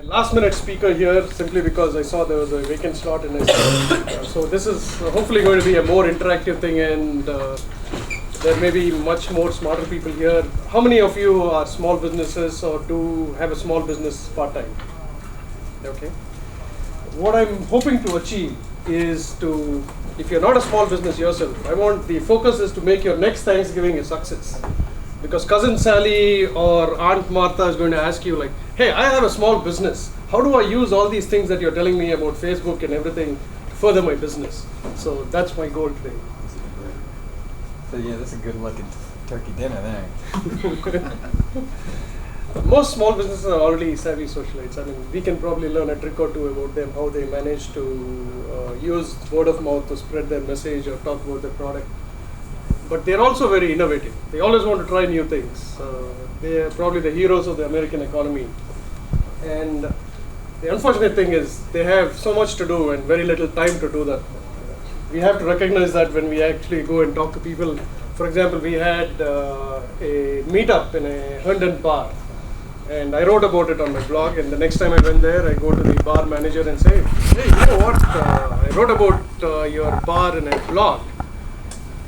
last minute speaker here simply because I saw there was a vacant slot and I said, so this is hopefully going to be a more interactive thing, and there may be much more smarter people here. How many of you are small businesses or do have a small business part-time? Okay. What I'm hoping to achieve is to, if you're not a small business yourself, I want the focus is to make your next Thanksgiving a success. Because cousin Sally or Aunt Martha is going to ask you like, hey, I have a small business. How do I use all these things that you're telling me about Facebook and everything to further my business? So that's my goal today. So yeah, that's a good looking turkey dinner there. Most small businesses are already savvy socialites. I mean, we can probably learn a trick or two about them, how they manage to use word of mouth to spread their message or talk about their product. But they're also very innovative. They always want to try new things. They are probably the heroes of the American economy. And the unfortunate thing is they have so much to do and very little time to do that. We have to recognize that when we actually go and talk to people. For example, we had a meetup in a Herndon bar. And I wrote about it on my blog, and the next time I went there, I go to the bar manager and say, hey, you know what, I wrote about your bar in a blog.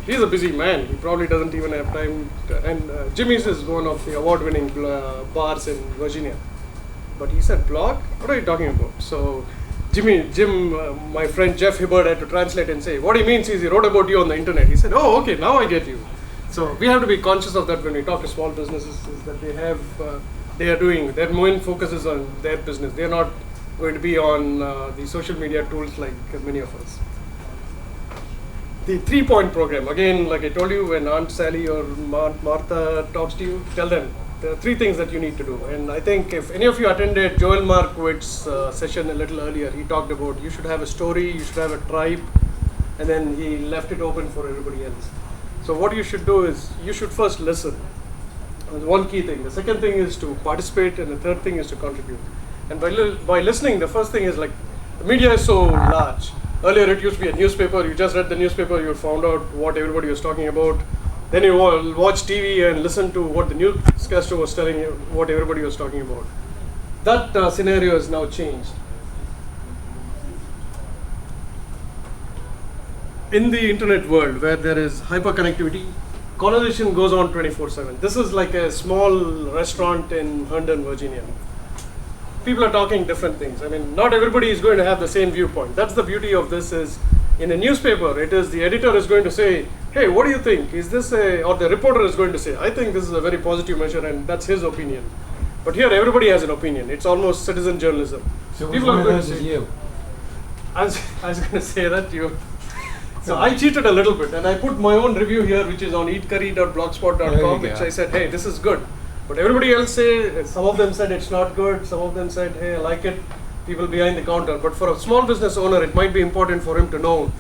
He's a busy man. He probably doesn't even have time. And Jimmy's is one of the award-winning bars in Virginia. But he said, blog? What are you talking about? So Jim, my friend Jeff Hibbard had to translate and say, what he means is he wrote about you on the internet. He said, oh, okay, now I get you. So we have to be conscious of that when we talk to small businesses, is that their main focus is on their business. They're not going to be on the social media tools like many of us. The 3-point program, again, like I told you, when Aunt Sally or Aunt Martha talks to you, tell them there are 3 things that you need to do. And I think if any of you attended Joel Markowitz's session a little earlier, he talked about you should have a story, you should have a tribe, and then he left it open for everybody else. So what you should do is you should first listen. That's one key thing. The second thing is to participate, and the third thing is to contribute. And by listening, the first thing is like the media is so large. Earlier it used to be a newspaper, you just read the newspaper, you found out what everybody was talking about. Then you watch TV and listen to what the newscaster was telling you, what everybody was talking about. That scenario has now changed. In the internet world where there is hyperconnectivity, conversation goes on 24/7. This is like a small restaurant in Herndon, Virginia. People are talking different things. I mean, not everybody is going to have the same viewpoint. That's the beauty of this is, in a newspaper, it is the editor is going to say, hey, what do you think? Is this or the reporter is going to say, I think this is a very positive measure, and that's his opinion. But here, everybody has an opinion. It's almost citizen journalism. So which one of those is you? I was going to say that you. So I cheated a little bit, and I put my own review here, which is on eatcurry.blogspot.com, which I said, hey, this is good. But everybody else say, some of them said it's not good, some of them said, hey, I like it, people behind the counter. But for a small business owner, it might be important for him to know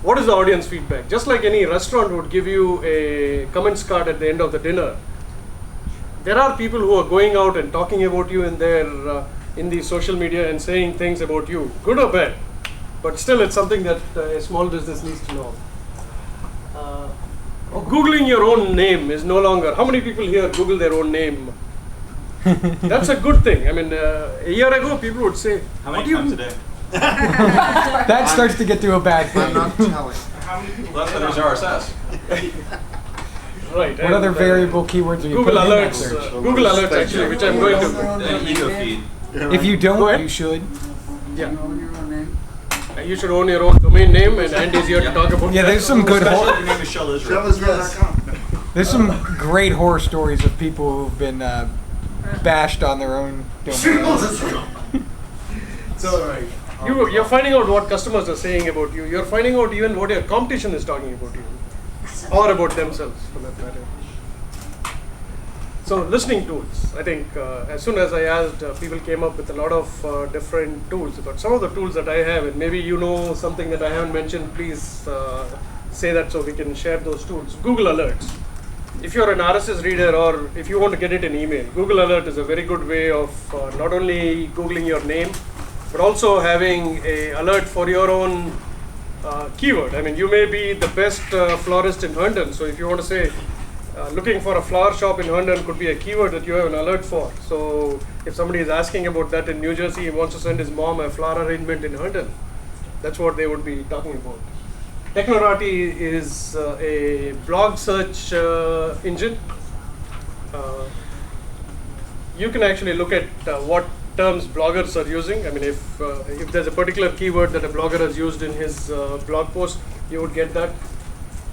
what is the audience feedback. Just like any restaurant would give you a comments card at the end of the dinner, there are people who are going out and talking about you in the social media and saying things about you, good or bad. But still, it's something that a small business needs to know. Googling your own name is no longer. How many people here Google their own name? That's a good thing. I mean, a year ago, people would say, how many times a day? That starts to get to a bad thing. I'm not telling. How many people? Less than there's RSS. Right. What other variable keywords are you Google putting in that Alerts. search? Google Alerts, actually, which I'm going to. An ego feed. If you don't, you should. Yeah. You should own your own domain name, and Andy is here to talk about Yeah, there's some good Especially if your name is Shell Israel. There's some great horror stories of people who've been bashed on their own domain. So you're finding out what customers are saying about you. You're finding out even what your competition is talking about you, or about themselves, for that matter. So listening tools. I think as soon as I asked, people came up with a lot of different tools. But some of the tools that I have, and maybe you know something that I haven't mentioned, please say that so we can share those tools. Google Alerts. If you're an RSS reader or if you want to get it in email, Google Alert is a very good way of not only Googling your name, but also having a alert for your own keyword. I mean, you may be the best florist in Herndon, so if you want to say, looking for a flower shop in Herndon could be a keyword that you have an alert for. So if somebody is asking about that in New Jersey, he wants to send his mom a flower arrangement in Herndon, that's what they would be talking about. Technorati is a blog search engine. You can actually look at what terms bloggers are using. I mean, if there's a particular keyword that a blogger has used in his blog post, you would get that.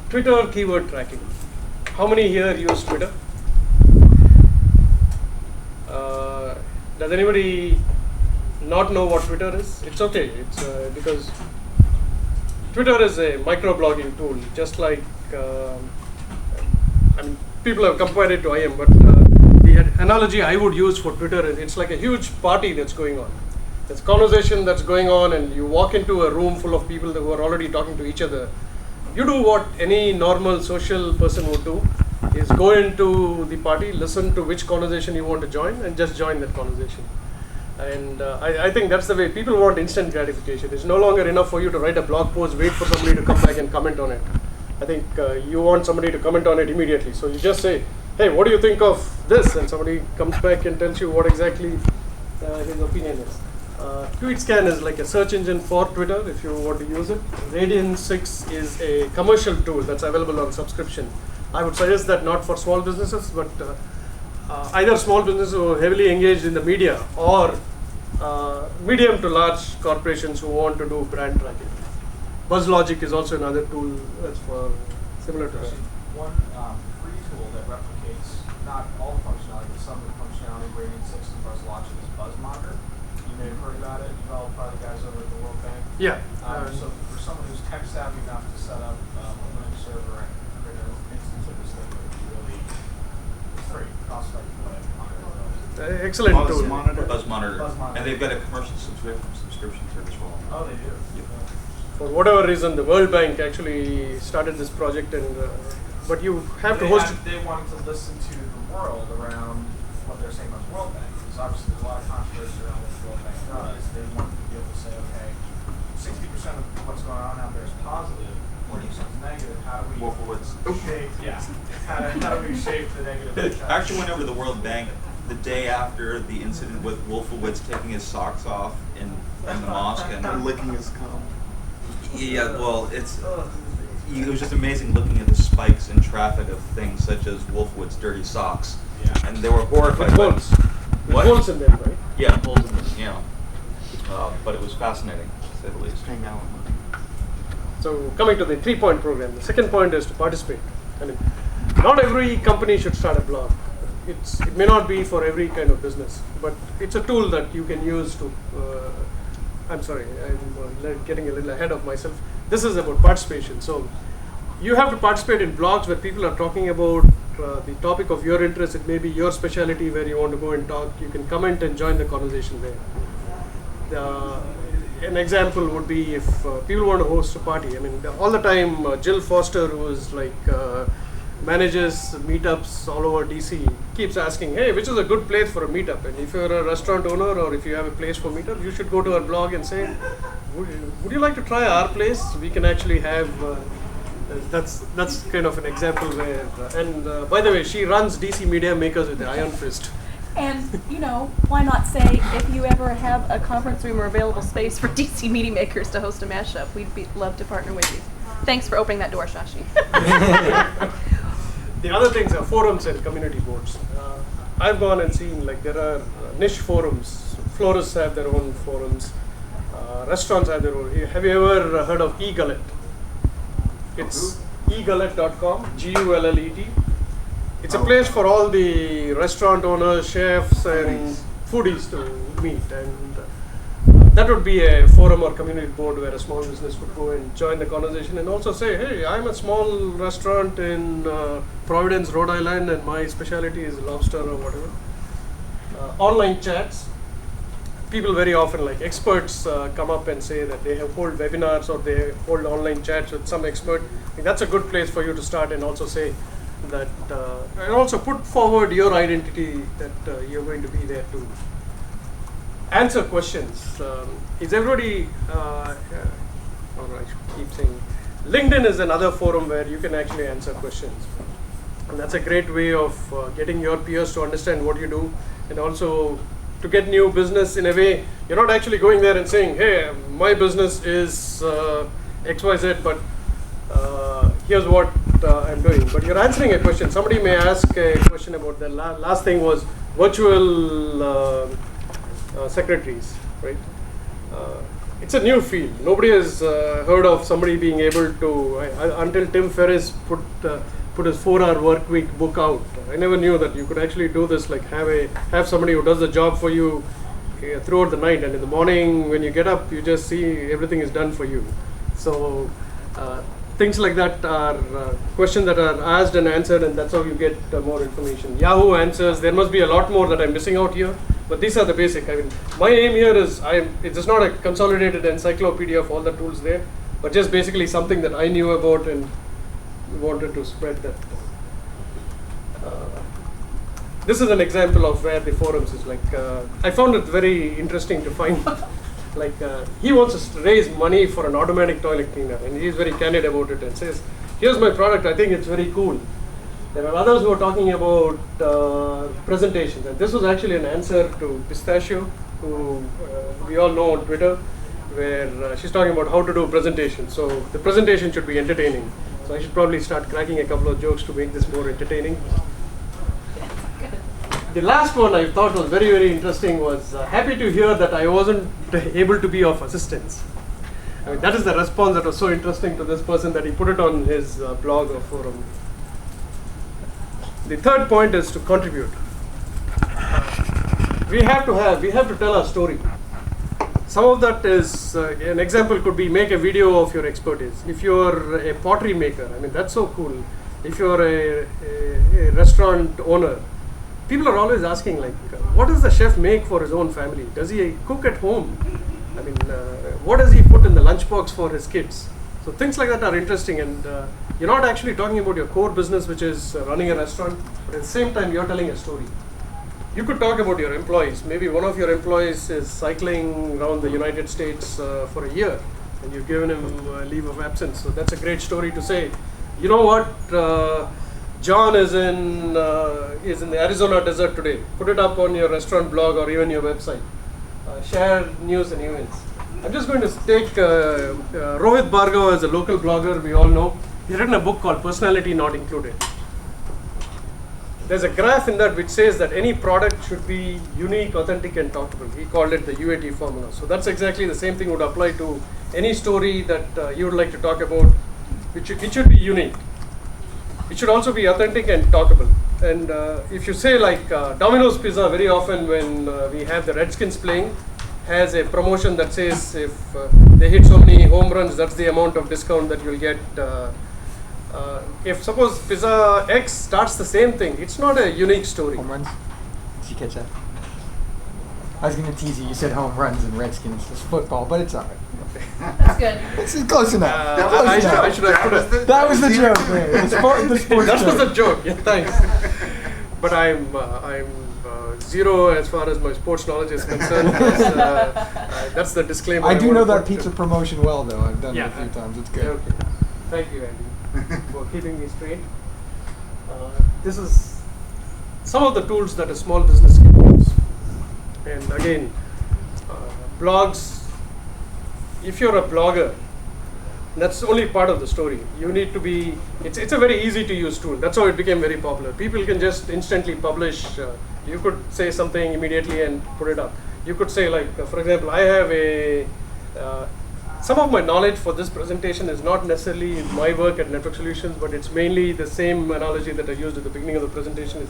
Twitter keyword tracking. How many here use Twitter? Does anybody not know what Twitter is? It's okay. It's because Twitter is a microblogging tool, just like I mean, people have compared it to IM, but the analogy I would use for Twitter is it's like a huge party that's going on. There's conversation that's going on, and you walk into a room full of people who are already talking to each other. You do what any normal social person would do, is go into the party, listen to which conversation you want to join, and just join that conversation. And I think that's the way people want instant gratification. It's no longer enough for you to write a blog post, wait for somebody to come back and comment on it. I think you want somebody to comment on it immediately. So you just say, hey, what do you think of this? And somebody comes back and tells you what exactly his opinion is. TweetScan is like a search engine for Twitter if you want to use it. Radian 6 is a commercial tool that's available on subscription. I would suggest that not for small businesses, but either small businesses who are heavily engaged in the media or medium to large corporations who want to do brand tracking. BuzzLogic is also another tool that's for similar to that. One free tool that replicates not all the functionality, but some of the functionality of Radian 6 and BuzzLogic is BuzzMonitor. You may have heard about it, developed by the guys over at the World Bank. Yeah. So for someone who's tech savvy enough to set up a Linux server and create an instance of this thing, it would be really free, cost-effective way of monitoring. Excellent tool. BuzzMonitor. And they've got a commercial subscription service for all. Oh, they do? Yep. For whatever reason, the World Bank actually started this project, and but you have to host it. They wanted to listen to the world around what they're saying about the World Bank. Because obviously there's a lot of controversy around what the World Bank does. They wanted to be able to say, okay, 60% of what's going on out there is positive, 40% is negative. How do we shape? Yeah. How do we shape the negative? I actually went over to the World Bank the day after the incident with Wolfowitz taking his socks off in the mosque and licking his cum. Yeah, well, it was just amazing looking at the spikes in traffic of things such as Wolfowitz dirty socks. Yeah. And they were horrified. With holes. With What? holes in them, right? Yeah, holes in them, yeah. But it was fascinating, to say the least. Hang out. So coming to the 3-point program, the second point is to participate. I mean, not every company should start a blog. It may not be for every kind of business, but it's a tool that you can use to. I'm sorry, I'm getting a little ahead of myself. This is about participation. So you have to participate in blogs where people are talking about the topic of your interest. It may be your specialty where you want to go and talk. You can comment and join the conversation there. An example would be if people want to host a party. I mean, all the time, Jill Foster, who is like manages meetups all over DC, keeps asking, hey, which is a good place for a meetup? And if you're a restaurant owner or if you have a place for meetup, you should go to her blog and say, would you like to try our place? We can actually have, that's kind of an example where, and by the way, she runs DC Media Makers with the iron fist. And, why not say, if you ever have a conference room or available space for DC Media Makers to host a mashup, we'd love to partner with you. Thanks for opening that door, Shashi. The other things are forums and community boards. I've gone and seen, like, there are niche forums. Florists have their own forums. Restaurants have their own. Have you ever heard of eGullet? It's egullet.com, Gullet. It's a place for all the restaurant owners, chefs, and foodies to meet. And that would be a forum or community board where a small business would go and join the conversation and also say, hey, I'm a small restaurant in Providence, Rhode Island, and my specialty is lobster or whatever. Online chats. People very often, like experts, come up and say that they have hold webinars or they hold online chats with some expert. I think that's a good place for you to start and also say that, and also put forward your identity that you're going to be there too. Answer questions. Is everybody, or I should keep saying, LinkedIn is another forum where you can actually answer questions. And that's a great way of getting your peers to understand what you do, and also to get new business in a way. You're not actually going there and saying, hey, my business is XYZ, but here's what I'm doing. But you're answering a question. Somebody may ask a question about the last thing was virtual secretaries, right? It's a new field. Nobody has heard of somebody being able to, until Tim Ferriss put his 4-hour work week book out. I never knew that you could actually do this, like have somebody who does the job for you throughout the night, and in the morning when you get up, you just see everything is done for you. So things like that are questions that are asked and answered, and that's how you get more information. Yahoo Answers, there must be a lot more that I'm missing out here, but these are the basic. I mean, my aim here is, it's just not a consolidated encyclopedia of all the tools there, but just basically something that I knew about and wanted to spread that. This is an example of where the forums is like, I found it very interesting to find like he wants to raise money for an automatic toilet cleaner, and he's very candid about it and says, here's my product, I think it's very cool. There are others who are talking about presentations, and this was actually an answer to Pistachio, who we all know on Twitter, where she's talking about how to do presentations. So the presentation should be entertaining. So I should probably start cracking a couple of jokes to make this more entertaining. The last one I thought was very, very interesting was happy to hear that I wasn't able to be of assistance. I mean, that is the response that was so interesting to this person that he put it on his blog or forum. The third point is to contribute. We have to tell our story. Some of that is, an example could be make a video of your expertise. If you're a pottery maker, I mean, that's so cool. If you're a restaurant owner, people are always asking, like, what does the chef make for his own family? Does he cook at home? I mean, what does he put in the lunchbox for his kids? So things like that are interesting, and you're not actually talking about your core business, which is running a restaurant, but at the same time, you're telling a story. You could talk about your employees. Maybe one of your employees is cycling around the United States for a year, and you've given him leave of absence. So that's a great story to say. You know what? John is in the Arizona desert today. Put it up on your restaurant blog or even your website. Share news and events. I'm just going to take Rohit Bhargava as a local blogger we all know. He's written a book called Personality Not Included. There's a graph in that which says that any product should be unique, authentic, and talkable. He called it the UAT formula. So that's exactly the same thing would apply to any story that you would like to talk about. It should be unique. It should also be authentic and talkable. And if you say like Domino's Pizza, very often when we have the Redskins playing, has a promotion that says if they hit so many home runs, that's the amount of discount that you'll get. If suppose Pizza X starts the same thing, it's not a unique story. Home runs? Did you catch that? I was going to tease you. You said home runs and Redskins. It's football, but it's all right. That's good. This is close enough. I should have put it. That was the joke. Man. The sports That was joke. a joke. Yeah, thanks. But I'm zero as far as my sports knowledge is concerned. That's the disclaimer. I do want know to that put. pizza promotion well, though. I've done it a few times. It's good. Okay. Thank you, Andy, for keeping me straight. This is some of the tools that a small business can use. And again, blogs. If you're a blogger, that's only part of the story. You need to be. It's a very easy to use tool. That's how it became very popular. People can just instantly publish. You could say something immediately and put it up. You could say like, for example, I have a. Some of my knowledge for this presentation is not necessarily my work at Network Solutions, but it's mainly the same analogy that I used at the beginning of the presentation. Is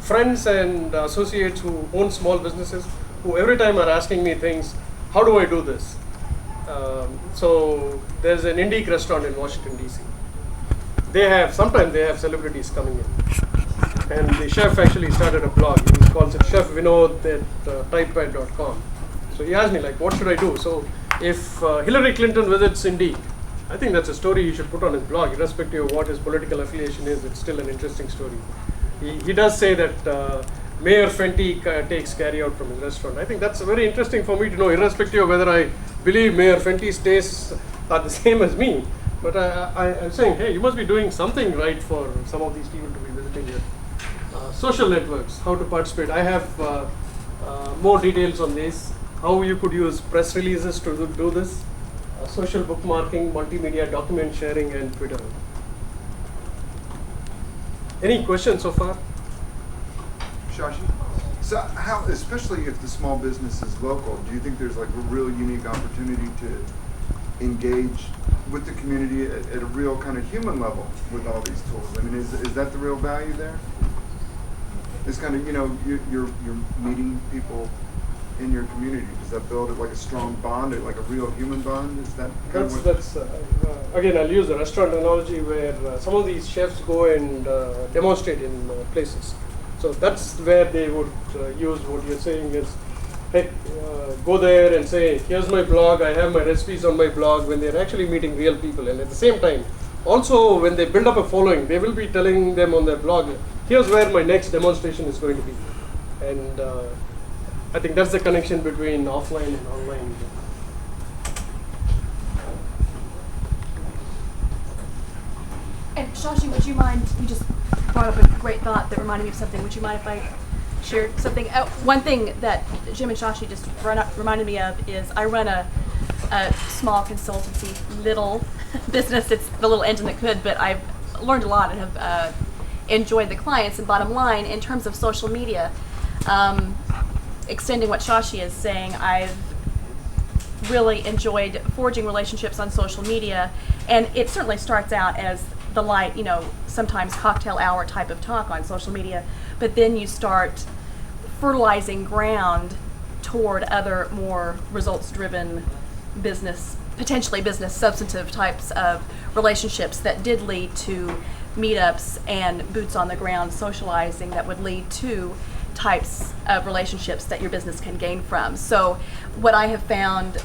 friends and associates who own small businesses, who every time are asking me things. How do I do this? So there's an Indic restaurant in Washington DC. Sometimes they have celebrities coming in, and the chef actually started a blog. He calls it Chef Vinod at typepad.com. So he asked me like, what should I do? So if Hillary Clinton visits Indic, I think that's a story you should put on his blog, irrespective of what his political affiliation is. It's still an interesting story. He does say that Mayor Fenty takes carry out from his restaurant. I think that's very interesting for me to know, irrespective of whether I believe Mayor Fenty's tastes are the same as me. But I'm saying, hey, you must be doing something right for some of these people to be visiting your social networks, how to participate. I have more details on this, how you could use press releases to do this, social bookmarking, multimedia document sharing, and Twitter. Any questions so far? Shashi? So how, especially if the small business is local, do you think there's like a real unique opportunity to engage with the community at a real kind of human level with all these tools? I mean, is that the real value there? It's kind of, you're meeting people in your community. Does that build like a strong bond, like a real human bond? Is that kind of That's again, I'll use the restaurant analogy where some of these chefs go and demonstrate in places. So that's where they would use what you're saying is, hey, go there and say, here's my blog, I have my recipes on my blog, when they're actually meeting real people. And at the same time, also when they build up a following, they will be telling them on their blog, here's where my next demonstration is going to be. And I think that's the connection between offline and online. And Shashi, would you mind, you just brought up a great thought that reminded me of something. Would you mind if I shared something? One thing that Jim and Shashi just reminded me of is I run a small consultancy, little business. It's the little engine that could, but I've learned a lot and have enjoyed the clients. And bottom line, in terms of social media, extending what Shashi is saying, I've really enjoyed forging relationships on social media, and it certainly starts out as the light, sometimes cocktail hour type of talk on social media, but then you start fertilizing ground toward other more results-driven potentially business substantive types of relationships that did lead to meetups and boots on the ground socializing that would lead to types of relationships that your business can gain from. So what I have found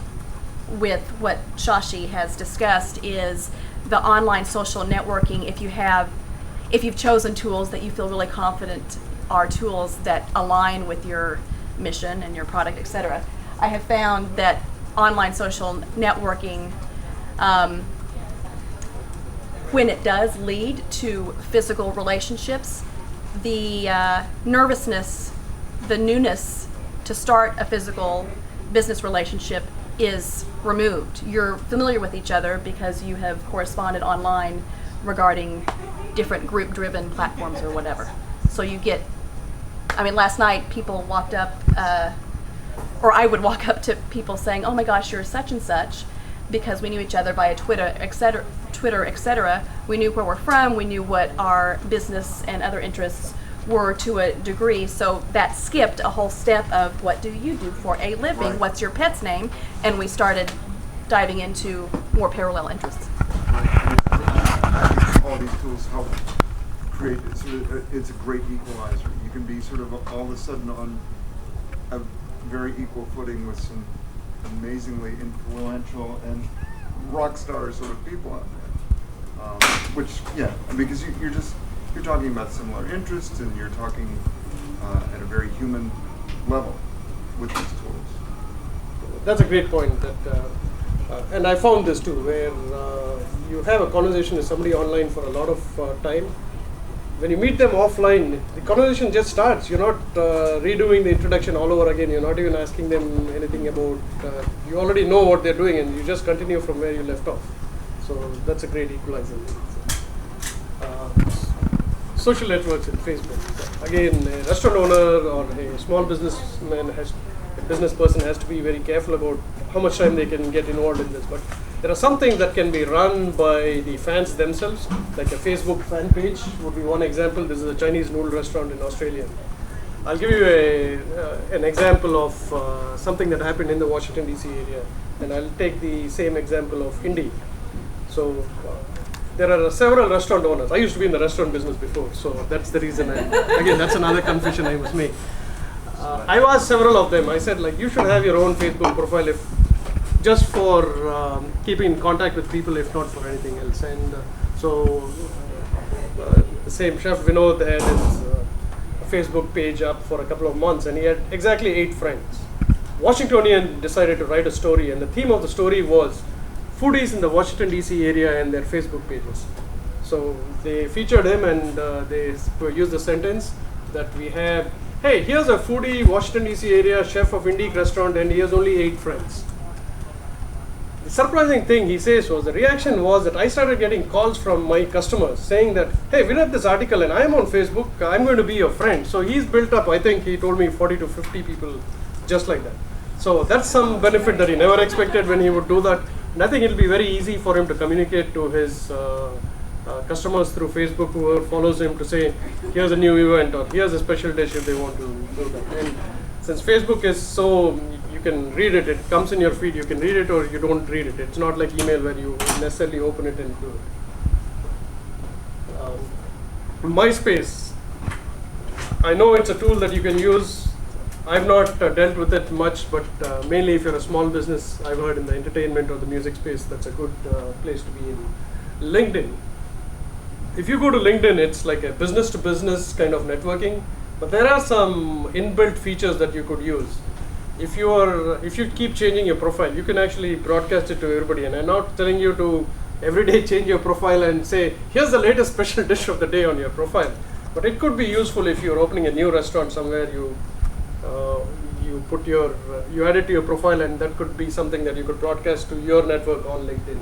with what Shashi has discussed is the online social networking, if you've chosen tools that you feel really confident are tools that align with your mission and your product, etc. I have found that online social networking, when it does lead to physical relationships, the nervousness, the newness to start a physical business relationship is removed. You're familiar with each other because you have corresponded online regarding different group-driven platforms or whatever. So you get, last night people walked up, or I would walk up to people saying, oh my gosh, you're such and such, because we knew each other via Twitter, etc. We knew where we're from, we knew what our business and other interests were to a degree, so that skipped a whole step of what do you do for a living, Right. What's your pet's name, and we started diving into more parallel interests. all these tools help create, it's a great equalizer. You can be sort of all of a sudden on a very equal footing with some amazingly influential and rock star sort of people out there. Because you're talking about similar interests and you're talking at a very human level with these tools. That's a great point. And I found this too, where you have a conversation with somebody online for a lot of time. When you meet them offline, the conversation just starts. You're not redoing the introduction all over again. You're not even asking them anything about, you already know what they're doing and you just continue from where you left off. So that's a great equalizer. Social networks in Facebook. Again, a restaurant owner or a small business person has to be very careful about how much time they can get involved in this. But there are some things that can be run by the fans themselves, like a Facebook fan page would be one example. This is a Chinese noodle restaurant in Australia. I'll give you an example of something that happened in the Washington DC area, and I'll take the same example of Indy. So there are several restaurant owners. I used to be in the restaurant business before, so that's the reason. Again, that's another confession I must make. I asked several of them. I said, you should have your own Facebook profile just for keeping in contact with people, if not for anything else. And the same chef Vinod had his Facebook page up for a couple of months, and he had exactly 8 friends. Washingtonian decided to write a story, and the theme of the story was foodies in the Washington DC area in their Facebook pages. So they featured him, and they used the sentence that we have, hey, here's a foodie Washington DC area chef of Indic restaurant, and he has only 8 friends. The surprising thing he says was, the reaction was that I started getting calls from my customers saying that, hey, we read this article and I'm on Facebook, I'm going to be your friend. So he's built up, I think he told me 40 to 50 people just like that. So that's some benefit that he never expected when he would do that. And I think it'll be very easy for him to communicate to his customers through Facebook, whoever follows him, to say, here's a new event or here's a special dish if they want to do that. And since Facebook is so, you can read it, it comes in your feed, you can read it or you don't read it. It's not like email where you necessarily open it and do it. MySpace, I know it's a tool that you can use. I've not dealt with it much, but mainly if you're a small business, I've heard in the entertainment or the music space, that's a good place to be in. LinkedIn. If you go to LinkedIn, it's like a business-to-business kind of networking, but there are some inbuilt features that you could use. If you keep changing your profile, you can actually broadcast it to everybody. And I'm not telling you to every day change your profile and say, here's the latest special dish of the day on your profile. But it could be useful if you're opening a new restaurant somewhere, you put you add it to your profile, and that could be something that you could broadcast to your network on LinkedIn.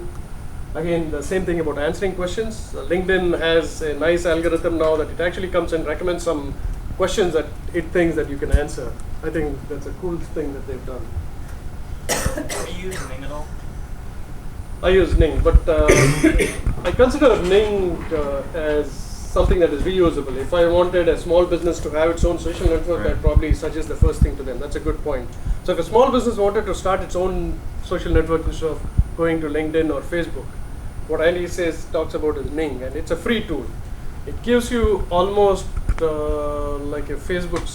Again, the same thing about answering questions. LinkedIn has a nice algorithm now that it actually comes and recommends some questions that it thinks that you can answer. I think that's a cool thing that they've done. Do you use Ning at all? I use Ning, but I consider Ning as something that is reusable. If I wanted a small business to have its own social network, I'd probably suggest the first thing to them. That's a good point. So if a small business wanted to start its own social network instead of going to LinkedIn or Facebook, what Andy talks about is Ning, and it's a free tool. It gives you almost like a Facebook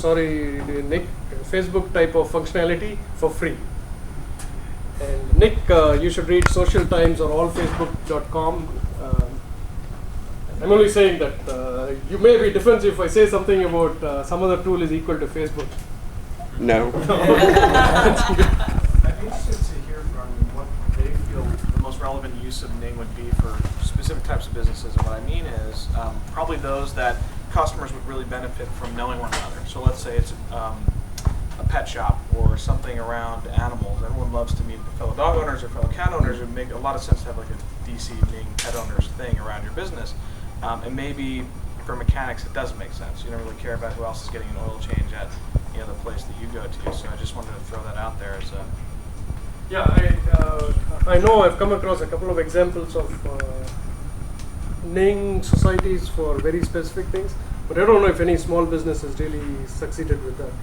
type of functionality for free. And Nick, you should read Social Times or allfacebook.com. I'm only saying that you may be defensive if I say something about some other tool is equal to Facebook. No. I'd be interested to hear from what they feel the most relevant use of Ning would be for specific types of businesses. And what I mean is probably those that customers would really benefit from knowing one another. So let's say it's a pet shop or something around animals. Everyone loves to meet fellow dog owners or fellow cat owners. It would make a lot of sense to have like a DC Ning pet owners thing around your business. And maybe for mechanics it doesn't make sense. You don't really care about who else is getting an oil change at the place that you go to. So I just wanted to throw that out there as a... Yeah, I know I've come across a couple of examples of Ning societies for very specific things, but I don't know if any small business has really succeeded with that.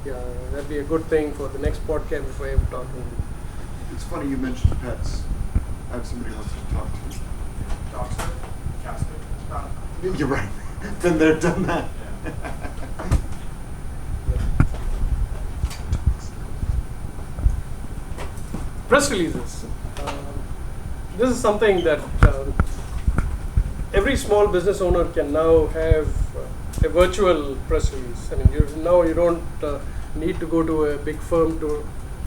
Yeah, that'd be a good thing for the next podcast if I ever talk to them. It's funny you mentioned pets. I have somebody who wants to talk to you. Dogs, cats, You're right. Been there, done that. Press releases. This is something that every small business owner can now have a virtual press release. I mean, you don't need to go to a big firm to,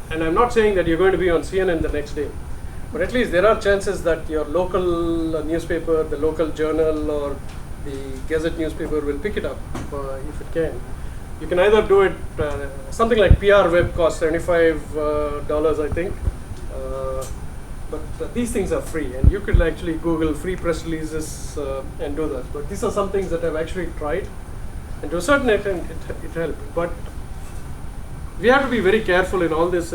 and I'm not saying that you're going to be on CNN the next day, but at least there are chances that your local newspaper, the local journal, or the Gazette newspaper will pick it up if it can. You can either do it, something like PR Web costs $75, I think. But these things are free, and you could actually Google free press releases and do that. But these are some things that I've actually tried, and to a certain extent it helped. But we have to be very careful in all this.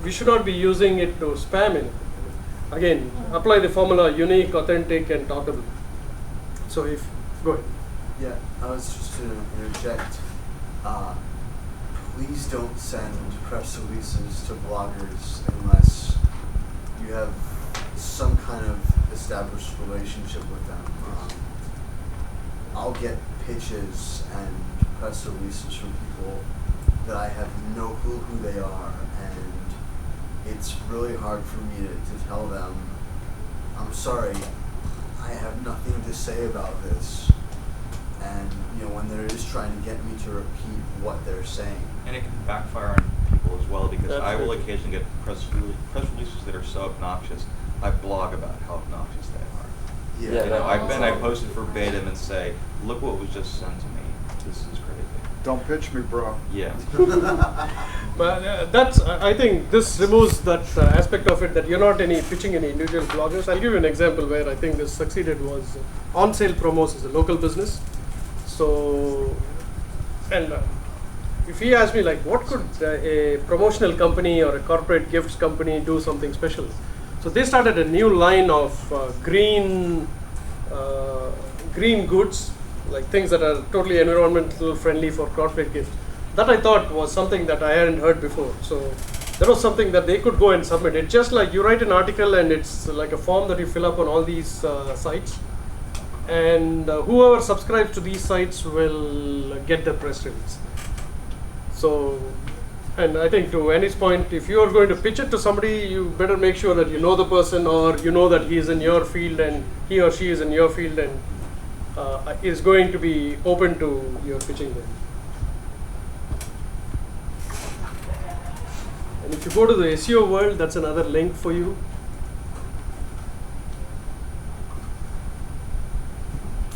We should not be using it to spam anything. Again, apply the formula: unique, authentic, and talkable. So go ahead. Yeah, I was just going to interject. Please don't send press releases to bloggers unless you have some kind of established relationship with them. I'll get pitches and press releases from people that I have no clue who they are, and it's really hard for me to tell them, I'm sorry, I have nothing to say about this. And when they're just trying to get me to repeat what they're saying. And it can backfire on people people as well, because That's I will right. occasionally get press releases that are so obnoxious. I blog about how obnoxious they are. Yeah. You know, I posted verbatim and say, look what was just sent to me. This is crazy. Don't pitch me, bro. Yeah. But I think this removes that aspect of it, that you're not pitching any individual bloggers. I'll give you an example where I think this succeeded. Was On Sale Promos is a local business. So, and if he asked me like, what could a promotional company or a corporate gifts company do something special? So they started a new line of green goods, like things that are totally environmental friendly for corporate gifts. That I thought was something that I hadn't heard before. So that was something that they could go and submit. It's just like you write an article and it's like a form that you fill up on all these sites. And whoever subscribes to these sites will get the press release. So, and I think to Annie's point, if you are going to pitch it to somebody, you better make sure that you know the person, or you know that he is in your field and he or she is in your field and is going to be open to your pitching them. And if you go to the SEO world, that's another link for you.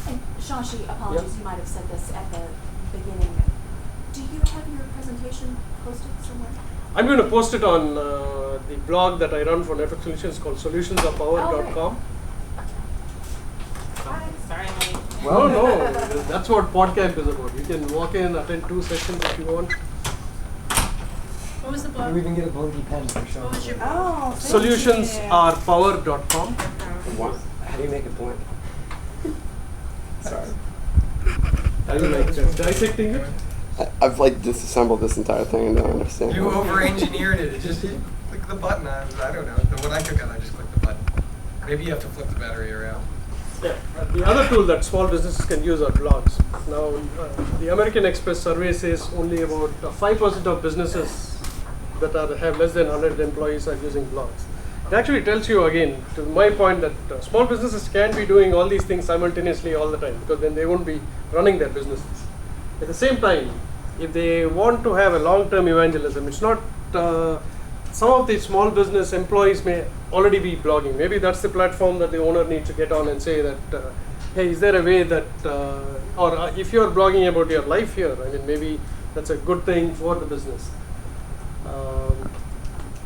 And Shashi, apologies, you might have said this at the beginning. Do you have your presentation posted somewhere? I'm going to post it on the blog that I run for Network Solutions called solutionsofpower.com. Sorry, I'm late. Well, no, that's what Podcamp is about. You can walk in, attend 2 sessions if you want. What was the You blog? even get a blinky pen for showing. What was your Oh, Solutionspower.com. What? How do you make a point? Sorry. Are you like dissecting it? I've like disassembled this entire thing and don't understand. You over-engineered it. It just click the button. I don't know. The one I took on, I just clicked the button. Maybe you have to flip the battery around. Yeah. The other tool that small businesses can use are blogs. Now, the American Express survey says only about 5% of businesses that have less than 100 employees are using blogs. It actually tells you again, to my point, that small businesses can be doing all these things simultaneously all the time, because then they won't be running their businesses. At the same time, if they want to have a long-term evangelism, it's not, some of the small business employees may already be blogging. Maybe that's the platform that the owner needs to get on and say that, hey, is there a way that, or if you're blogging about your life here, I mean, maybe that's a good thing for the business.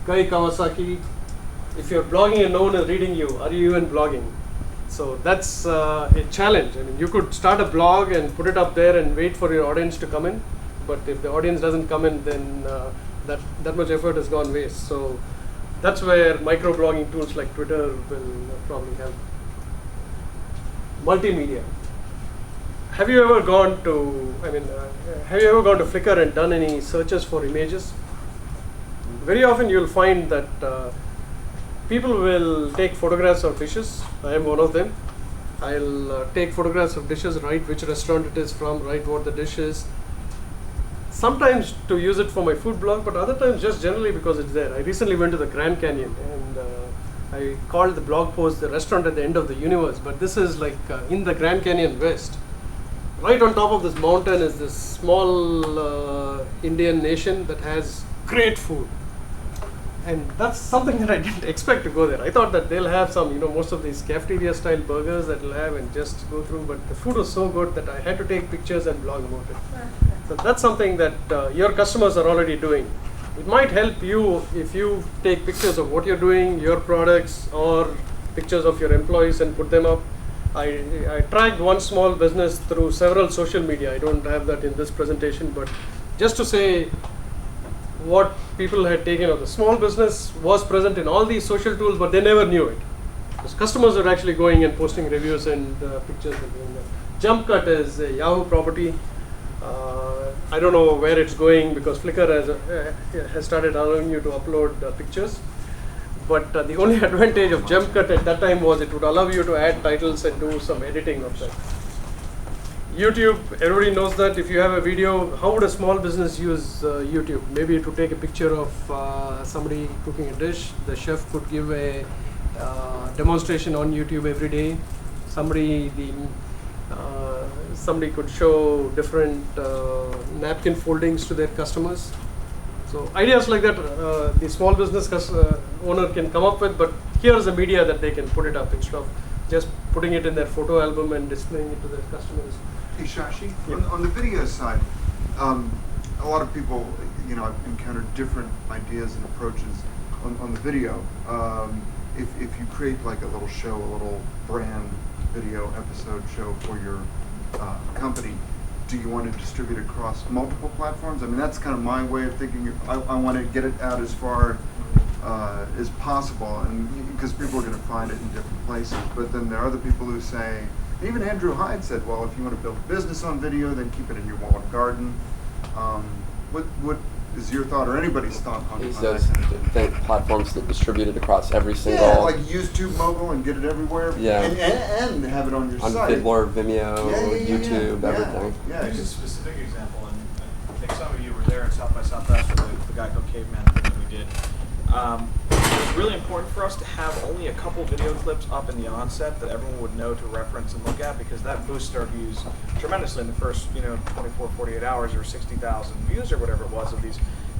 Guy Kawasaki, if you're blogging and no one is reading you, are you even blogging? So that's a challenge. I mean, you could start a blog and put it up there and wait for your audience to come in. But if the audience doesn't come in, then that much effort has gone waste. So that's where microblogging tools like Twitter will probably help. Multimedia. Have you ever gone to, have you ever gone to Flickr and done any searches for images? Very often you'll find that people will take photographs of dishes. I am one of them. I'll take photographs of dishes, write which restaurant it is from, write what the dish is. Sometimes to use it for my food blog, but other times just generally because it's there. I recently went to the Grand Canyon and I called the blog post the restaurant at the end of the universe, but this is like in the Grand Canyon West. Right on top of this mountain is this small Indian nation that has great food. And that's something that I didn't expect to go there. I thought that they'll have some, most of these cafeteria style burgers that they'll have and just go through, but the food was so good that I had to take pictures and blog about it. So that's something that your customers are already doing. It might help you if you take pictures of what you're doing, your products, or pictures of your employees and put them up. I tracked one small business through several social media. I don't have that in this presentation, but just to say what people had taken of the small business was present in all these social tools, but they never knew it. Because customers are actually going and posting reviews and pictures and doing that. JumpCut is a Yahoo property. I don't know where it's going because Flickr has started allowing you to upload pictures. But the only advantage of JumpCut at that time was it would allow you to add titles and do some editing of that. YouTube, everybody knows that if you have a video, how would a small business use YouTube? Maybe it would take a picture of somebody cooking a dish. The chef could give a demonstration on YouTube every day. Somebody could show different napkin foldings to their customers. So ideas like that, the small business owner can come up with, but here's a media that they can put it up instead of just putting it in their photo album and displaying it to their customers. Hey Shashi, Yeah. on the video side, a lot of people, I've encountered different ideas and approaches on the video. If you create like a little show, a little brand video episode show for your company, do you want to distribute across multiple platforms? I mean, that's kind of my way of thinking. I want to get it out as far as possible, and because people are going to find it in different places. But then there are other people who say, even Andrew Hyde said, well, if you want to build a business on video, then keep it in your walled garden. What is your thought, or anybody's thought on He that? says think platforms that distribute it across every single. Yeah, like YouTube mobile and get it everywhere. Yeah. And have it on your on site. Fiddler, Vimeo, Yeah. YouTube, Yeah. everything. Yeah. There's a specific example, and I think some of you were there at South by Southwest for the Geico Caveman thing that we did. It was really important for us to have only a couple video clips up in the onset that everyone would know to reference and look at, because that boosts our views tremendously in the first 24, 48 hours, or 60,000 views or whatever it was of these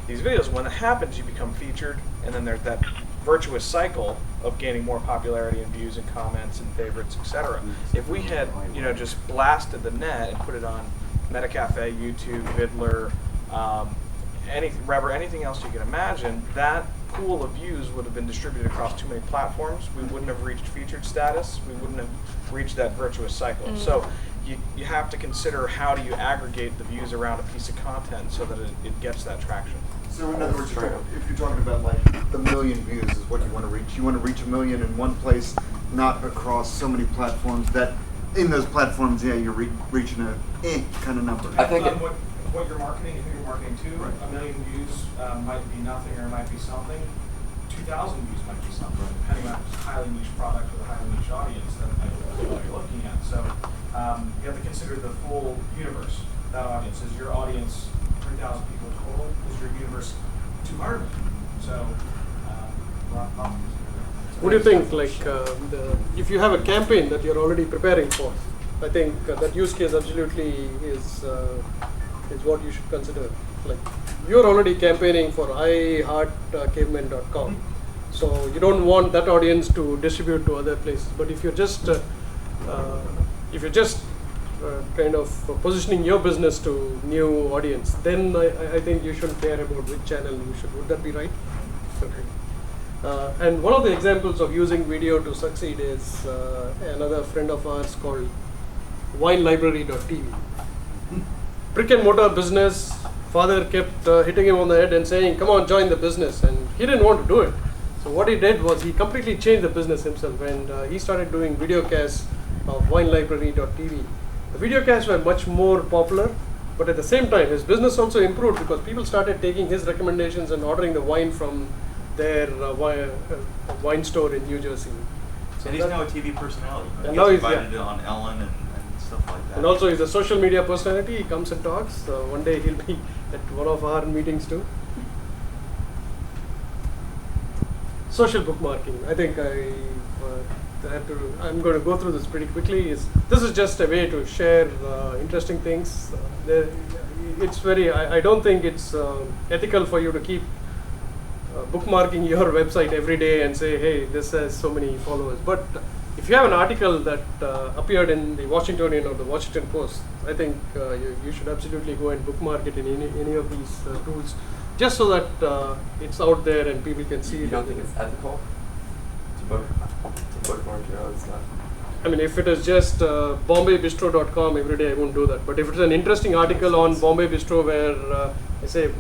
videos. When that happens, you become featured, and then there's that virtuous cycle of gaining more popularity and views and comments and favorites, etc. If we had just blasted the net and put it on MetaCafe, YouTube, Fiddler, anything else you can imagine, that pool of views would have been distributed across too many platforms. We wouldn't have reached featured status. We wouldn't have reached that virtuous cycle. So you have to consider, how do you aggregate the views around a piece of content so that it gets that traction. So in other words, if you're talking about like the million views is what you want to reach. You want to reach 1 million in one place, not across so many platforms that in those platforms, you're reaching a kind of number. I think what you're marketing and who you're marketing to. Right. 1 million views might be nothing, or it might be something. 2,000 views might be something, depending on a highly niche product with a highly niche audience that you're looking at. So you have to consider the full universe. That audience is your audience. 3,000 people total. Is your universe 200? So What do you think? If you have a campaign that you're already preparing for, I think that use case absolutely is what you should consider. Like, you're already campaigning for iHeartCaveman.com, so you don't want that audience to distribute to other places. But if you're just kind of positioning your business to new audience, then I think you shouldn't care about which channel you should. Would that be right? Okay. And one of the examples of using video to succeed is another friend of ours called WineLibrary.tv. Brick and mortar business. Father kept hitting him on the head and saying, "Come on, join the business," and he didn't want to do it. So what he did was he completely changed the business himself, and he started doing videocasts of WineLibrary.tv. The videocasts were much more popular, but at the same time, his business also improved because people started taking his recommendations and ordering the wine from their wine store in New Jersey. So And he's now a TV personality. And He now gets he's, invited on Ellen and stuff like that. And also he's a social media personality. He comes and talks. One day he'll be at one of our meetings too. Social bookmarking. I think I'm going to go through this pretty quickly. This is just a way to share interesting things. It's very. I don't think it's ethical for you to keep bookmarking your website every day and say, "Hey, this has so many followers." But if you have an article that appeared in the Washingtonian or the Washington Post, I think you should absolutely go and bookmark it in any of these tools, just so that it's out there and people can see it. You don't think it's ethical to bookmark your own stuff? I mean, if it is just BombayBistro.com every day, I won't do that. But if it's an interesting article on Bombay Bistro where I say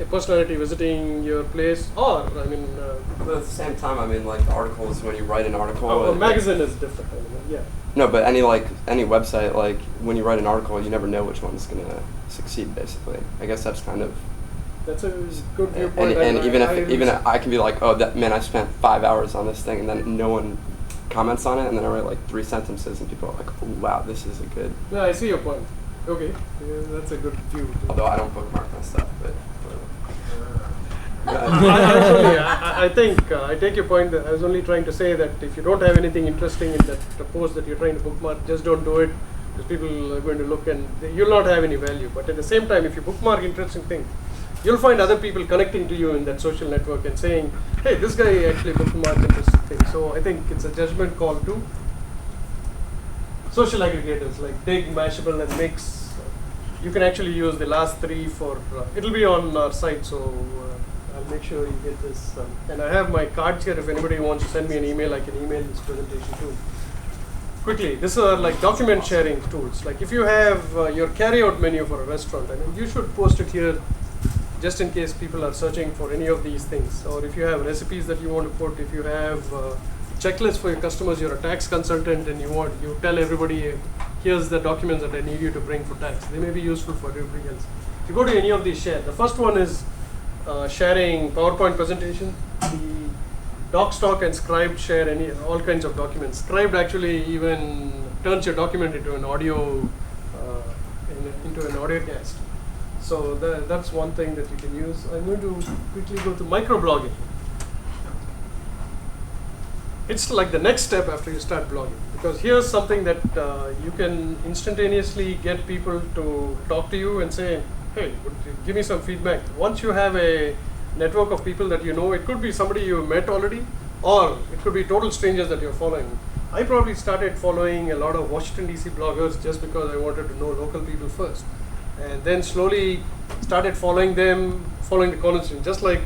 a personality visiting your place, or I mean, But at the same time, I mean, like articles, when you write an article. a magazine is different. I mean, yeah. No, but any website, like when you write an article, you never know which one's gonna succeed. Basically, I guess that's kind of. That's a good viewpoint. And even I can be like, oh, that man, I spent 5 hours on this thing, and then no one comments on it, and then I write like 3 sentences, and people are like, oh, wow, this is a good. Yeah, I see your point. Okay, yeah, that's a good view. Although I don't bookmark my stuff, but. Actually, I think I take your point. I was only trying to say that if you don't have anything interesting in that post that you're trying to bookmark, just don't do it, because people are going to look and you'll not have any value. But at the same time, if you bookmark interesting things, you'll find other people connecting to you in that social network and saying, hey, this guy actually bookmarked interesting thing. So I think it's a judgment call to social aggregators like Dig, Mashable, and Mix. You can actually use the last three for, it'll be on our site, so I'll make sure you get this. And I have my cards here. If anybody wants to send me an email, I can email this presentation too. Quickly, these are like document sharing tools. Like if you have your carry-out menu for a restaurant, I mean, you should post it here just in case people are searching for any of these things. Or if you have recipes that you want to put, if you have checklists for your customers, you're a tax consultant and you tell everybody, here's the documents that I need you to bring for tax. They may be useful for everybody else. If you go to any of these share, the first one is sharing PowerPoint presentation. The DocStock and Scribed share all kinds of documents. Scribed actually even turns your document into an audio cast. So that's one thing that you can use. I'm going to quickly go to microblogging. It's like the next step after you start blogging, because here's something that you can instantaneously get people to talk to you and say, hey, give me some feedback. Once you have a network of people that you know, it could be somebody you met already, or it could be total strangers that you're following. I probably started following a lot of Washington DC bloggers just because I wanted to know local people first, and then slowly started following them, following the conversation. Just like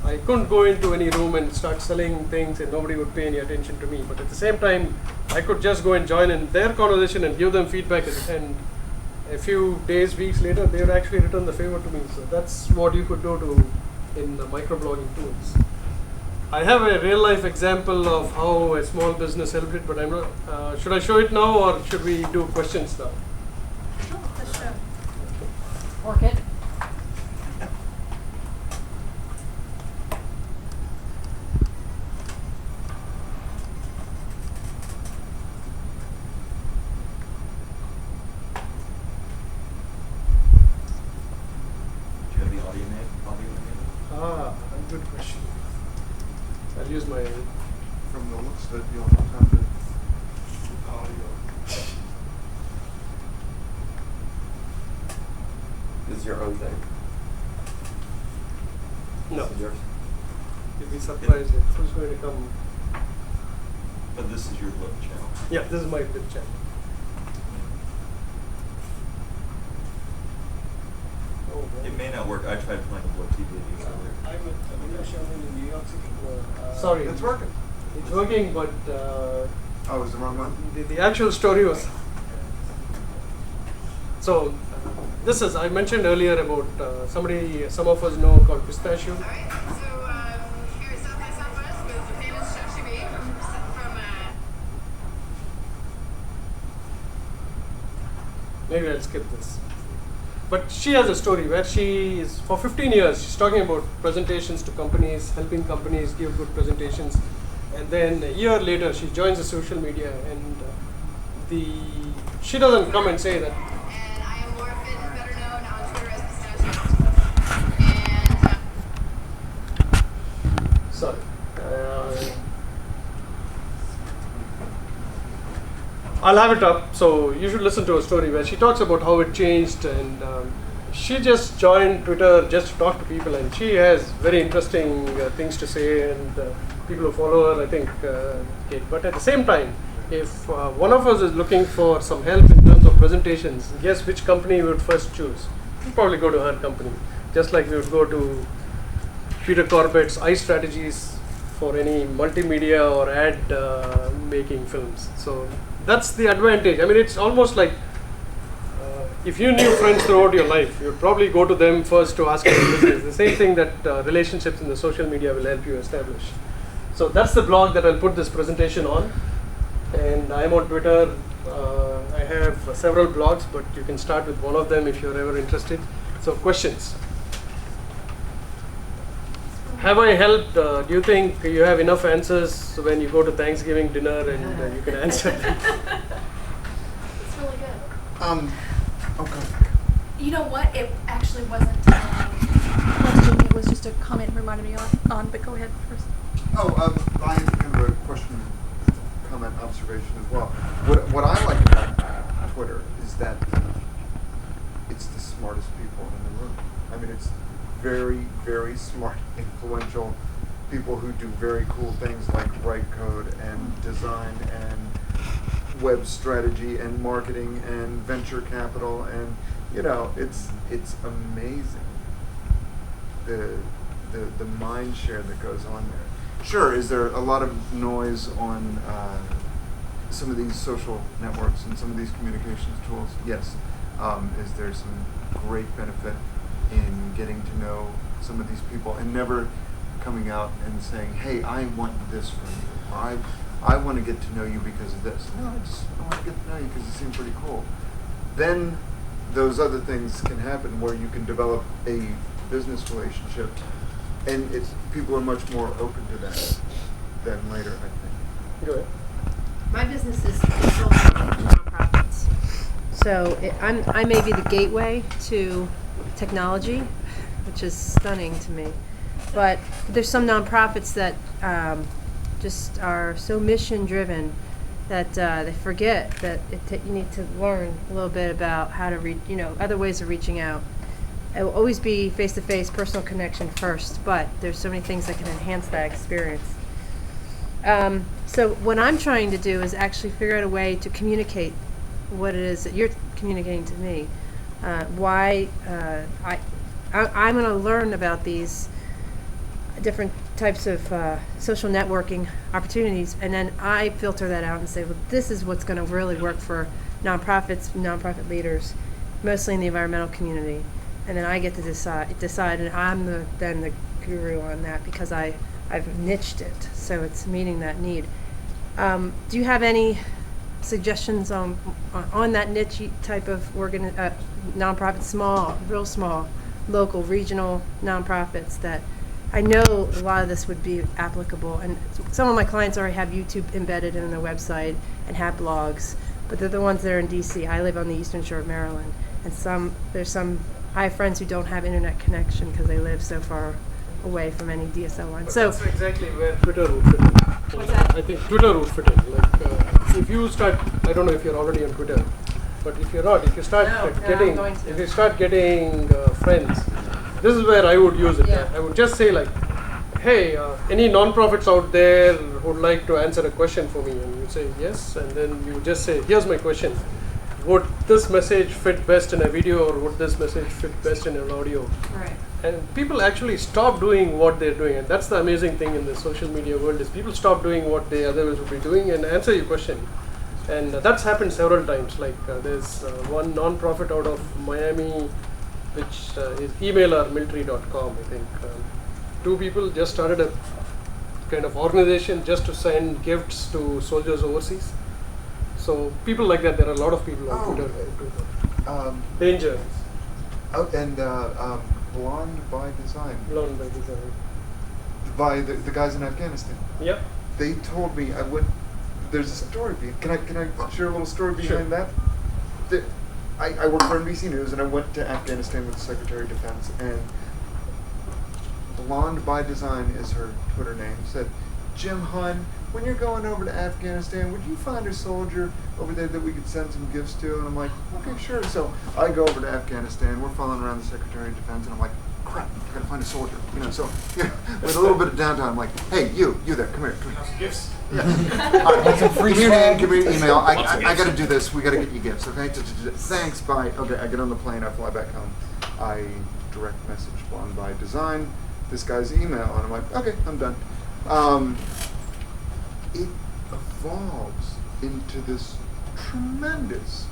I couldn't go into any room and start selling things and nobody would pay any attention to me, but at the same time I could just go and join in their conversation and give them feedback, and a few days, weeks later, they would actually return the favor to me. So that's what you could do in the microblogging tools. I have a real life example of how a small business helped it, but I'm not. Should I show it now or should we do questions now? Let's show. Work it. Do you have the audio enabled? Good question. I'll use my. From the looks that you'll have the audio. This is your own thing. No. This is yours. You'd be surprised if who's going to come. But this is your web channel. Yeah, this is my web channel. It may not work. I tried playing a web TV earlier. I'm in New York City. Sorry. It's working. It's working, but Oh, is the wrong one? the actual story was. So, this is, I mentioned earlier about some of us know called Pistachio. All right, so here at South by Southwest with the famous Shashi from Maybe I'll skip this. But she has a story where she is, for 15 years, she's talking about presentations to companies, helping companies give good presentations. And then a year later, she joins the social media and she doesn't come and say that. and I am more fit and better known on Twitter as Pistachio. And Sorry. I'll have it up, so you should listen to a story where she talks about how it changed, and she just joined Twitter just to talk to people, and she has very interesting things to say, and people who follow her, I think, get. But at the same time, if one of us is looking for some help in terms of presentations, guess which company we would first choose? We'd probably go to her company, just like we would go to Peter Corbett's iStrategies for any multimedia or ad making films. So that's the advantage. I mean, it's almost like if you knew friends throughout your life, you'd probably go to them first to ask about business. The same thing that relationships in the social media will help you establish. So that's the blog that I'll put this presentation on. And I'm on Twitter. I have several blogs, but you can start with one of them if you're ever interested. So questions. Have I helped? Do you think you have enough answers when you go to Thanksgiving dinner and you can answer them? It's really good. Okay. You know what? It actually wasn't a question. It was just a comment reminded me on. But go ahead first. I have kind of a question, comment, observation as well. What I like about Twitter is that it's the smartest people in the room. I mean, very, very smart, influential people who do very cool things like write code and design and web strategy and marketing and venture capital, and it's amazing the mind share that goes on there. Sure, is there a lot of noise on some of these social networks and some of these communications tools? Yes. Is there some great benefit in getting to know some of these people and never coming out and saying, hey, I want this from you, or I want to get to know you because of this? No, I want to get to know you because you seem pretty cool. Then those other things can happen where you can develop a business relationship, and people are much more open to that than later, I think. Go ahead. My business is consulting nonprofits. So I may be the gateway to technology, which is stunning to me. But there's some nonprofits that just are so mission driven that they forget that you need to learn a little bit about how to reach, other ways of reaching out. It will always be face-to-face, personal connection first, but there's so many things that can enhance that experience. So what I'm trying to do is actually figure out a way to communicate what it is that you're communicating to me. I'm going to learn about these different types of social networking opportunities, and then I filter that out and say, well, this is what's going to really work for nonprofits, nonprofit leaders, mostly in the environmental community. And then I get to decide, and I'm then the guru on that because I've niched it, so it's meeting that need. Do you have any suggestions on that niche type of nonprofit, small, real small, local, regional nonprofits that I know a lot of this would be applicable? And some of my clients already have YouTube embedded in their website and have blogs, but they're the ones that are in DC. I live on the Eastern Shore of Maryland, and I have friends who don't have internet connection because they live so far away from any DSL line. But so that's exactly where Twitter would fit in. What's that? I think Twitter would fit in. Like if you start, I don't know if you're already on Twitter, but if you're not, if you start getting friends, this is where I would use it. Yeah. I would just say like, hey, any nonprofits out there who would like to answer a question for me, and you say yes, and then you just say, here's my question. Would this message fit best in a video, or would this message fit best in an audio? right. And people actually stop doing what they're doing, and that's the amazing thing in the social media world, is people stop doing what they otherwise would be doing and answer your question. And that's happened several times. Like there's one non-profit out of Miami, which is emailermilitary.com, I think. Two people just started a kind of organization just to send gifts to soldiers overseas. So people like that, there are a lot of people on Twitter who do that. Danger. And Blonde by Design. Blonde by Design. By the guys in Afghanistan. Yep. They told me there's a story. Can I share a little story behind that? I work for NBC News, and I went to Afghanistan with the Secretary of Defense, and Blonde by Design is her Twitter name, said, Jim Hunn, when you're going over to Afghanistan, would you find a soldier over there that we could send some gifts to? And I'm like, okay, sure. So I go over to Afghanistan. We're following around the Secretary of Defense, and I'm like, crap, I gotta find a soldier. So with a little bit of downtime, I'm like, hey, you there, come here. Gifts. Yeah. All right. Give me your name, give me your email. I got to do this. We got to get you gifts, okay? Thanks, bye. Okay, I get on the plane. I fly back home. I direct message Blonde by Design this guy's email, and I'm like, okay, I'm done. It evolves into this tremendous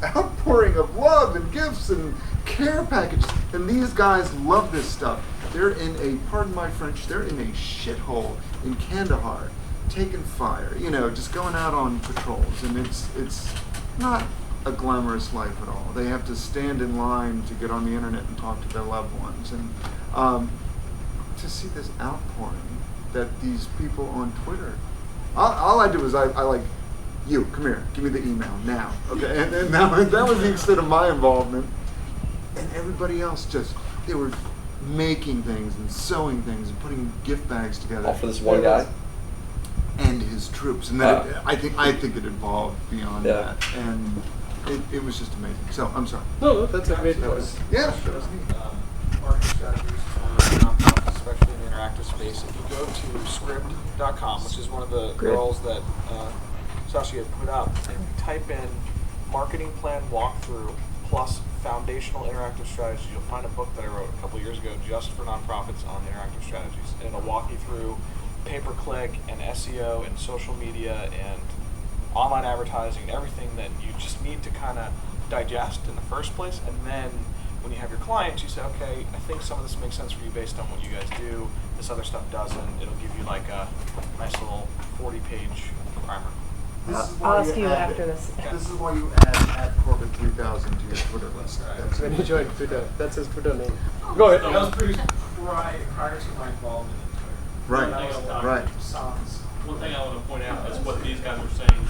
outpouring of love and gifts and care packages. And these guys love this stuff. They're in pardon my French, they're in a shithole in Kandahar, taking fire, just going out on patrols. And it's not a glamorous life at all. They have to stand in line to get on the internet and talk to their loved ones. And to see this outpouring that these people on Twitter, all I do is I like, you, come here, give me the email now, okay? And that was the extent of my involvement. And everybody else they were making things and sewing things and putting gift bags together. All for this one guy? And his troops. And then I think it evolved beyond that. And it was just amazing. So, I'm sorry. No, that's a great That was, yeah, that was neat. marketing strategies for nonprofits, especially in the interactive space. If you go to script.com, which is one of the girls that Shashi had put up, and type in marketing plan walkthrough plus foundational interactive strategies, you'll find a book that I wrote a couple years ago just for nonprofits on interactive strategies. And it'll walk you through pay-per-click and SEO and social media and online advertising and everything that you just need to kind of digest in the first place. And then when you have your clients, you say, okay, I think some of this makes sense for you based on what you guys do. This other stuff doesn't. It'll give you like a nice little 40-page primer. I'll ask you after this. This is why you add Corbett 3000 to your Twitter list. That's When he joined Twitter, that's his Twitter name. Go ahead. That was pretty prior to my involvement in Twitter. Right, That was a lot of right. Sans. One thing I want to point out is what these guys are saying.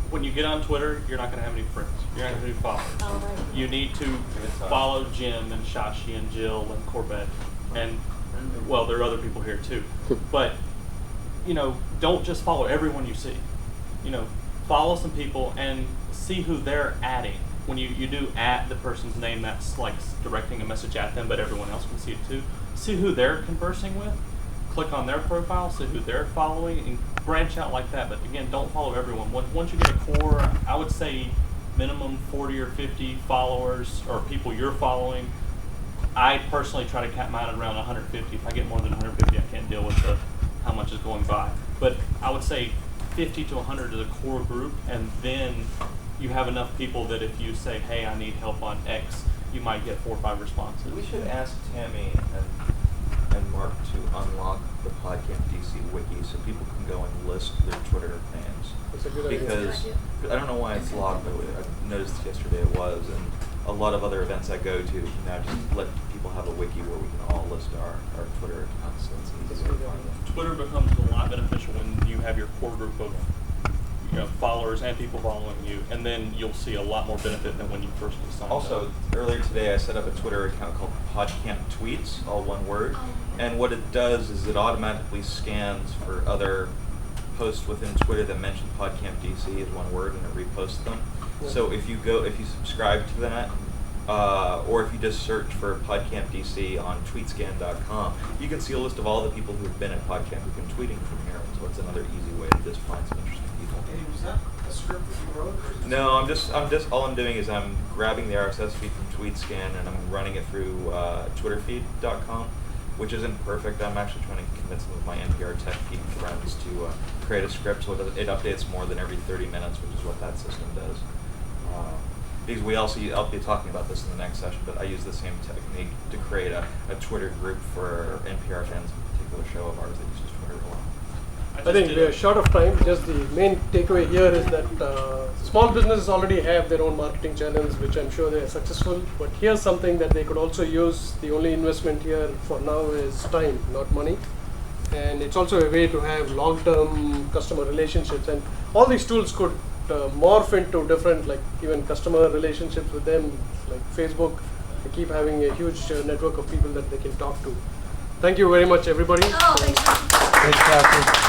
When you get on Twitter, you're not going to have any friends. You're not going to have any followers. You need to follow Jim and Shashi and Jill and Corbett and, well, there are other people here too. But, you know, don't just follow everyone you see. You know, follow some people and see who they're adding. When you do add the person's name, that's like directing a message at them, but everyone else can see it too. See who they're conversing with. Click on their profile, see who they're following, and branch out like that. But again, don't follow everyone. Once you get a core, I would say minimum 40 or 50 followers or people you're following. I personally try to cap mine at around 150. If I get more than 150, I can't deal with how much is going by. But I would say 50 to 100 is a core group, and then you have enough people that if you say, hey, I need help on X, you might get 4 or 5 responses. We should ask Tammy and Mark to unlock the Podcamp DC wiki so people can go and list their Twitter names. That's a good idea. Because I don't know why it's locked, but I noticed yesterday it was, and a lot of other events I go to now just let people have a wiki where we can all list our Twitter accounts, so it's easy to find them. Twitter becomes a lot beneficial when you have your core group of followers and people following you, and then you'll see a lot more benefit than when you first get signed up. Also, earlier today I set up a Twitter account called Podcamp Tweets, all one word, and what it does is it automatically scans for other posts within Twitter that mention Podcamp DC as one word, and it reposts them. So if you subscribe to that, or if you just search for Podcamp DC on tweetscan.com, you can see a list of all the people who've been at Podcamp who've been tweeting from here. So it's another easy way to just find some interesting people. Hey, was that a script that you wrote? Or is it No, I'm just all I'm doing is I'm grabbing the RSS feed from TweetScan and I'm running it through twitterfeed.com, which isn't perfect. I'm actually trying to convince some of my NPR Tech Geek friends to create a script so it updates more than every 30 minutes, which is what that system does. Because I'll be talking about this in the next session, but I use the same technique to create a Twitter group for NPR fans, a particular show of ours that uses Twitter a lot. I think we are short of time. Just the main takeaway here is that small businesses already have their own marketing channels, which I'm sure they are successful. But here's something that they could also use. The only investment here for now is time, not money. And it's also a way to have long-term customer relationships. And all these tools could morph into different, like even customer relationships with them, like Facebook. They keep having a huge network of people that they can talk to. Thank you very much, everybody. Oh, thanks. Thanks, Kathy.